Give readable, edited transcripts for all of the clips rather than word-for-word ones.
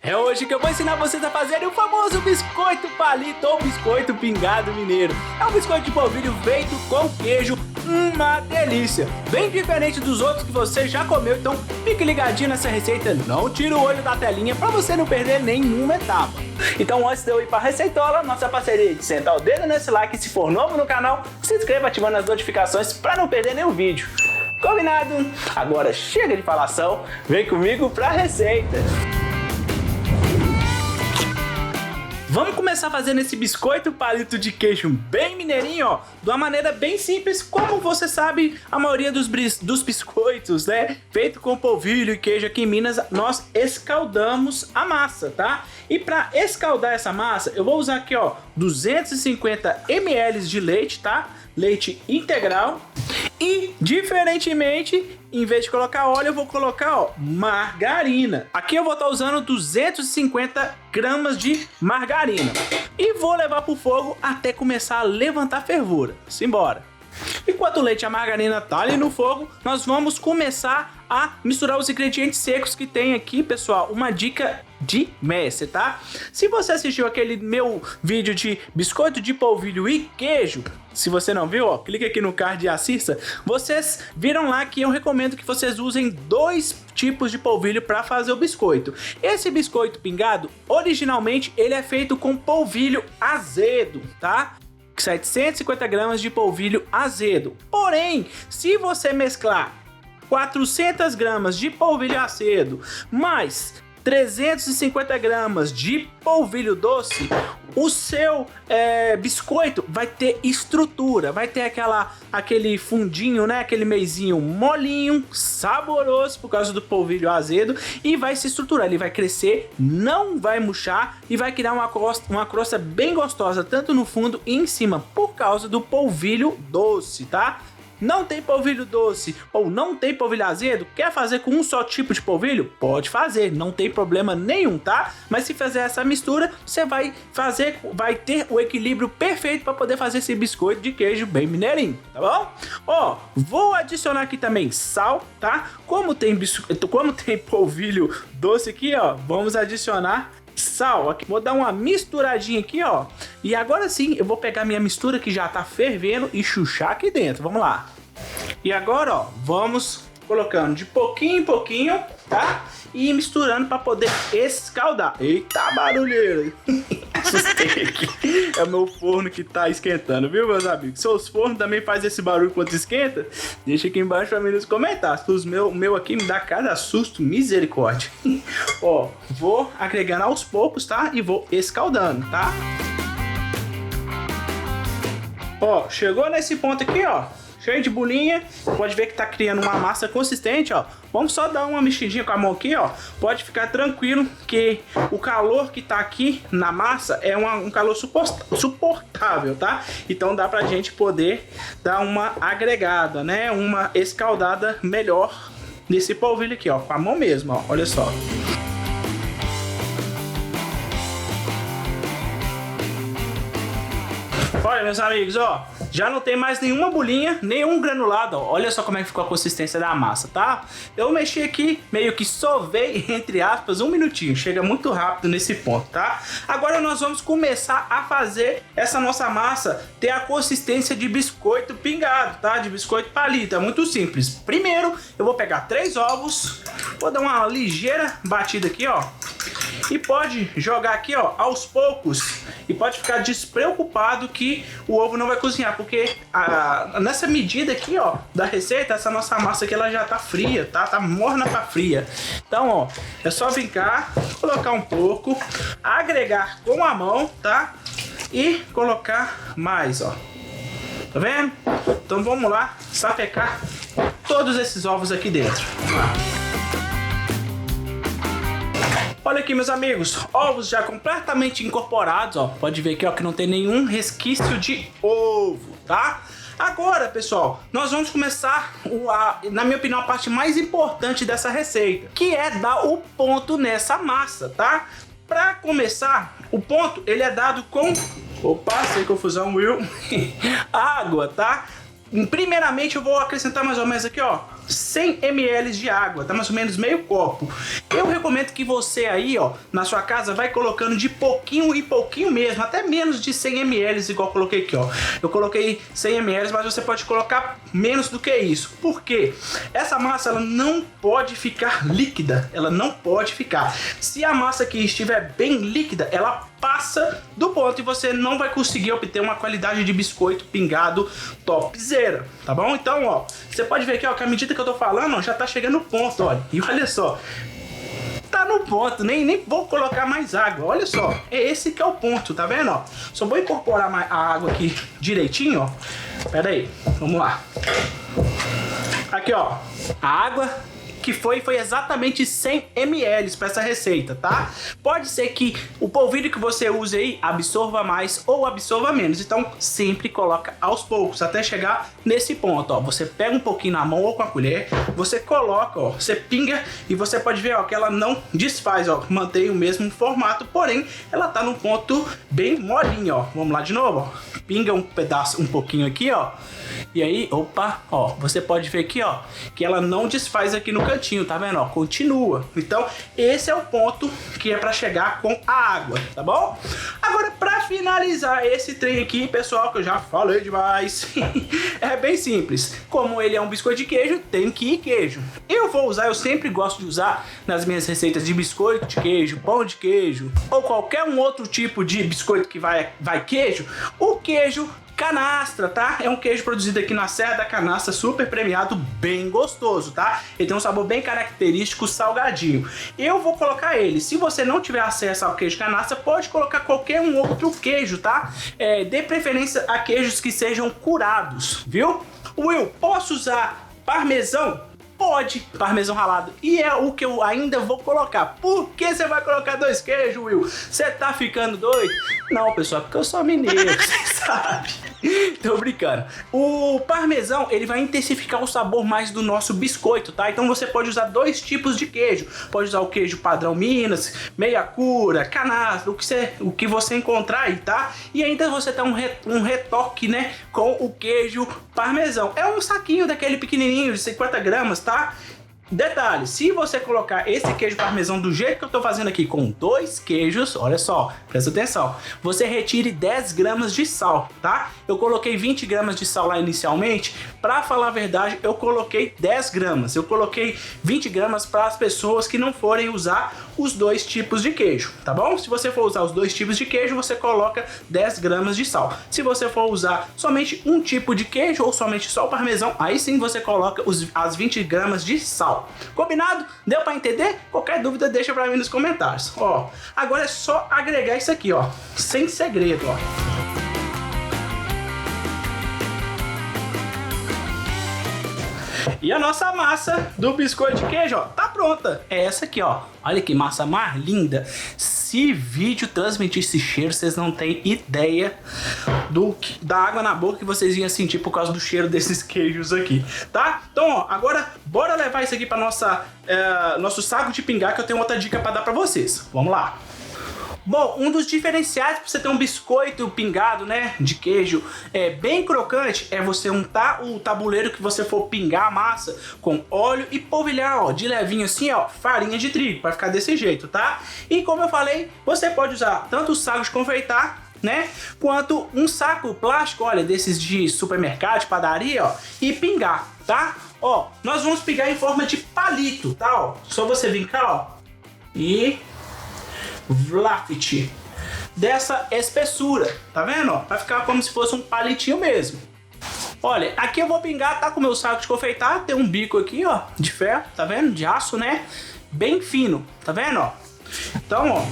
É hoje que eu vou ensinar vocês a fazerem o famoso biscoito palito ou biscoito pingado mineiro. É um biscoito de polvilho feito com queijo, uma delícia. Bem diferente dos outros que você já comeu, então fique ligadinho nessa receita, não tira o olho da telinha para você não perder nenhuma etapa. Então antes de eu ir para a receitola, nossa parceria de sentar o dedo nesse like e se for novo no canal, se inscreva ativando as notificações para não perder nenhum vídeo. Combinado? Agora chega de falação, vem comigo para a receita. Vamos começar fazendo esse biscoito palito de queijo bem mineirinho, ó, de uma maneira bem simples, como você sabe, a maioria dos biscoitos, né, feito com polvilho e queijo aqui em Minas, nós escaldamos a massa, tá? E para escaldar essa massa, eu vou usar aqui, ó, 250 ml de leite, tá? Leite integral. E, diferentemente, em vez de colocar óleo, eu vou colocar, ó, margarina. Aqui eu vou estar usando 250 gramas de margarina. E vou levar para o fogo até começar a levantar fervura. Simbora! Enquanto o leite e a margarina tá ali no fogo, nós vamos começar a misturar os ingredientes secos que tem aqui, pessoal. Uma dica de mestre, tá? Se você assistiu aquele meu vídeo de biscoito de polvilho e queijo, se você não viu, ó, clica aqui no card e assista. Vocês viram lá que eu recomendo que vocês usem dois tipos de polvilho para fazer o biscoito. Esse biscoito pingado, originalmente, ele é feito com polvilho azedo, tá? 750 gramas de polvilho azedo. Porém, se você mesclar 400 gramas de polvilho azedo mais 350 gramas de polvilho doce, o seu biscoito vai ter estrutura, vai ter aquele fundinho, né? Aquele meizinho molinho, saboroso por causa do polvilho azedo e vai se estruturar, ele vai crescer, não vai murchar e vai criar uma crosta bem gostosa, tanto no fundo e em cima, por causa do polvilho doce, tá? Não tem polvilho doce ou não tem polvilho azedo? Quer fazer com um só tipo de polvilho? Pode fazer, não tem problema nenhum, tá? Mas se fazer essa mistura, você vai ter o equilíbrio perfeito para poder fazer esse biscoito de queijo bem mineirinho, tá bom? Ó, vou adicionar aqui também sal, tá? Como tem polvilho doce aqui, ó, vamos adicionar sal. Aqui, vou dar uma misturadinha aqui, ó. E agora sim, eu vou pegar minha mistura que já tá fervendo e chuchar aqui dentro. Vamos lá. E agora, ó, vamos colocando de pouquinho em pouquinho, tá? E misturando para poder escaldar. Eita, barulheiro! Assustei aqui. É o meu forno que tá esquentando, viu, meus amigos? Seus fornos também fazem esse barulho quando esquenta? Deixa aqui embaixo para mim nos comentários. O meu aqui me dá cada susto, misericórdia. Ó, vou agregando aos poucos, tá? E vou escaldando, tá? Ó, chegou nesse ponto aqui, ó, cheio de bolinha, pode ver que tá criando uma massa consistente, ó. Vamos só dar uma mexidinha com a mão aqui, ó. Pode ficar tranquilo que o calor que tá aqui na massa é um calor suportável, tá? Então dá pra gente poder dar uma agregada, né? Uma escaldada melhor nesse polvilho aqui, ó, com a mão mesmo, ó. Olha só. Olha, meus amigos, ó, já não tem mais nenhuma bolinha, nenhum granulado, ó. Olha só como é que ficou a consistência da massa, tá? Eu mexi aqui, meio que sovei, entre aspas, um minutinho. Chega muito rápido nesse ponto, tá? Agora nós vamos começar a fazer essa nossa massa ter a consistência de biscoito pingado, tá? De biscoito palito, é muito simples. Primeiro, eu vou pegar 3 ovos, vou dar uma ligeira batida aqui, ó. E pode jogar aqui, ó, aos poucos. E pode ficar despreocupado que o ovo não vai cozinhar, porque nessa medida aqui, ó, da receita, essa nossa massa aqui, ela já tá fria, tá? Tá morna pra fria. Então, ó, é só vir cá, colocar um pouco, agregar com a mão, tá? E colocar mais, ó. Tá vendo? Então vamos lá, sapecar todos esses ovos aqui dentro. Vamos lá. Olha aqui, meus amigos, ovos já completamente incorporados, ó. Pode ver aqui, ó, que não tem nenhum resquício de ovo, tá? Agora, pessoal, nós vamos começar, na minha opinião, a parte mais importante dessa receita, que é dar o ponto nessa massa, tá? Pra começar, o ponto, ele é dado com... Opa, sem confusão, Will. Água, tá? Primeiramente, eu vou acrescentar mais ou menos aqui, ó, 100 ml de água, tá mais ou menos meio copo. Eu recomendo que você aí, ó, na sua casa, vai colocando de pouquinho em pouquinho mesmo, até menos de 100 ml, igual eu coloquei aqui, ó. Eu coloquei 100 ml, mas você pode colocar menos do que isso. Por quê? Essa massa, ela não pode ficar líquida, ela não pode ficar. Se a massa aqui estiver bem líquida, ela passa do ponto e você não vai conseguir obter uma qualidade de biscoito pingado topzera, tá bom? Então, ó, você pode ver aqui, ó, que à medida que eu tô falando, ó, já tá chegando no ponto, olha. E olha só, tá no ponto, nem vou colocar mais água, olha só, é esse que é o ponto, tá vendo, ó? Só vou incorporar a água aqui direitinho, ó. Pera aí, vamos lá. Aqui, ó, a água que foi exatamente 100 ml para essa receita, tá? Pode ser que o polvilho que você use aí absorva mais ou absorva menos, então sempre coloca aos poucos até chegar nesse ponto, ó. Você pega um pouquinho na mão ou com a colher, você coloca, ó, você pinga e você pode ver, ó, que ela não desfaz, ó, mantém o mesmo formato, porém ela tá num ponto bem molinho, ó. Vamos lá de novo, ó. Pinga um pedaço, um pouquinho aqui, ó. E aí, opa, ó, você pode ver aqui, ó, que ela não desfaz aqui no cantinho, tá vendo, ó? Continua. Então, esse é o ponto que é para chegar com a água, tá bom? Agora, para finalizar esse trem aqui, pessoal, que eu já falei demais, é bem simples. Como ele é um biscoito de queijo, tem que ir queijo. Eu sempre gosto de usar nas minhas receitas de biscoito de queijo, pão de queijo, ou qualquer um outro tipo de biscoito que vai queijo, o queijo canastra, tá? É um queijo produzido aqui na Serra da Canastra, super premiado, bem gostoso, tá? Ele tem um sabor bem característico, salgadinho. Eu vou colocar ele. Se você não tiver acesso ao queijo canastra, pode colocar qualquer um outro queijo, tá? Dê preferência a queijos que sejam curados, viu? Will, posso usar parmesão? Pode, parmesão ralado. E é o que eu ainda vou colocar. Por que você vai colocar 2 queijos, Will? Você tá ficando doido? Não, pessoal, porque eu sou mineiro, você sabe. Tô brincando. O parmesão, ele vai intensificar o sabor mais do nosso biscoito, tá? Então você pode usar 2 tipos de queijo. Pode usar o queijo padrão Minas, meia cura, canastra, o que você encontrar aí, tá? E ainda você tem um retoque, né, com o queijo parmesão. É um saquinho daquele pequenininho de 50 gramas, tá? Detalhe, se você colocar esse queijo parmesão do jeito que eu tô fazendo aqui, com 2 queijos, olha só, presta atenção, você retire 10 gramas de sal, tá? Eu coloquei 20 gramas de sal lá inicialmente, pra falar a verdade, eu coloquei 10 gramas, eu coloquei 20 gramas para as pessoas que não forem usar os 2 tipos de queijo, tá bom? Se você for usar os 2 tipos de queijo, você coloca 10 gramas de sal. Se você for usar somente um tipo de queijo ou somente só o parmesão, aí sim você coloca as 20 gramas de sal. Combinado? Deu pra entender? Qualquer dúvida deixa pra mim nos comentários. Ó, agora é só agregar isso aqui, ó, sem segredo, ó. E a nossa massa do biscoito de queijo, ó, tá pronta. É essa aqui, ó. Olha que massa mais linda. Se vídeo transmitisse cheiro, vocês não têm ideia da água na boca que vocês iam sentir por causa do cheiro desses queijos aqui, tá? Então, ó, agora bora levar isso aqui para nosso saco de pingar, que eu tenho outra dica para dar para vocês. Vamos lá. Bom, um dos diferenciais para você ter um biscoito pingado, né, de queijo bem crocante, é você untar o tabuleiro que você for pingar a massa com óleo e polvilhar, ó, de levinho assim, ó, farinha de trigo, para ficar desse jeito, tá? E como eu falei, você pode usar tanto o saco de confeitar, né, quanto um saco plástico, olha, desses de supermercado, de padaria, ó, e pingar, tá? Ó, nós vamos pingar em forma de palito, tá, ó? Só você vir cá, ó, e Vlaft dessa espessura, tá vendo? Ó? Vai ficar como se fosse um palitinho mesmo. Olha, aqui eu vou pingar, tá com o meu saco de confeitar, tem um bico aqui, ó, de ferro, tá vendo? De aço, né? Bem fino, tá vendo, ó? Então, ó.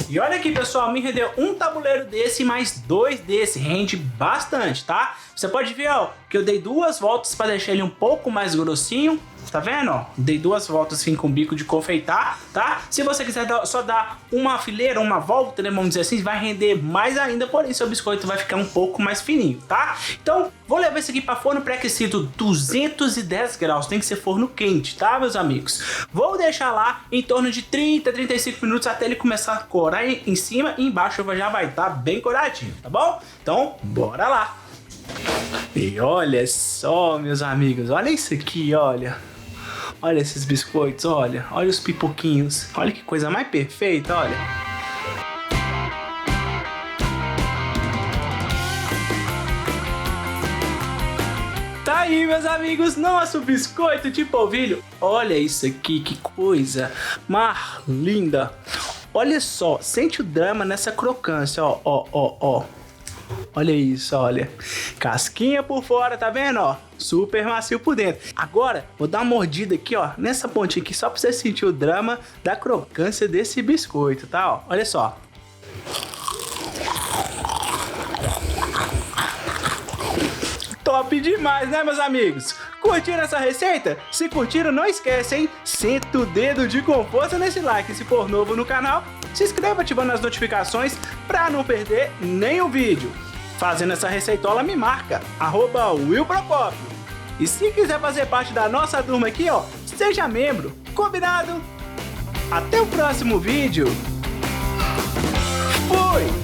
E olha aqui, pessoal, me rendeu um tabuleiro desse mais 2 desse, rende bastante, tá? Você pode ver, ó, que eu dei 2 voltas para deixar ele um pouco mais grossinho, tá vendo, ó? Dei 2 voltas assim com bico de confeitar, tá? Se você quiser só dar uma fileira, uma volta, né, vamos dizer assim, vai render mais ainda, porém seu biscoito vai ficar um pouco mais fininho, tá? Então, vou levar esse aqui para forno pré-aquecido 210 graus, tem que ser forno quente, tá, meus amigos? Vou deixar lá em torno de 30, 35 minutos até ele começar a corar em cima e embaixo já vai estar bem coradinho, tá bom? Então, bora lá! E olha só, meus amigos, olha isso aqui, olha. Olha esses biscoitos, olha. Olha os pipoquinhos. Olha que coisa mais perfeita, olha. Tá aí, meus amigos, nosso biscoito de polvilho. Olha isso aqui, que coisa mais linda. Olha só, sente o drama nessa crocância, ó. Olha isso, olha. Casquinha por fora, tá vendo, ó? Super macio por dentro. Agora, vou dar uma mordida aqui, ó, nessa pontinha aqui, só pra você sentir o drama da crocância desse biscoito, tá, ó? Olha só. Top demais, né, meus amigos? Curtiram essa receita? Se curtiram, não esquece, hein? Senta o dedo de com força nesse like. Se for novo no canal, se inscreva ativando as notificações pra não perder nenhum vídeo. Fazendo essa receitola, me marca, @WillProcopio. E se quiser fazer parte da nossa turma aqui, ó, seja membro. Combinado? Até o próximo vídeo. Fui!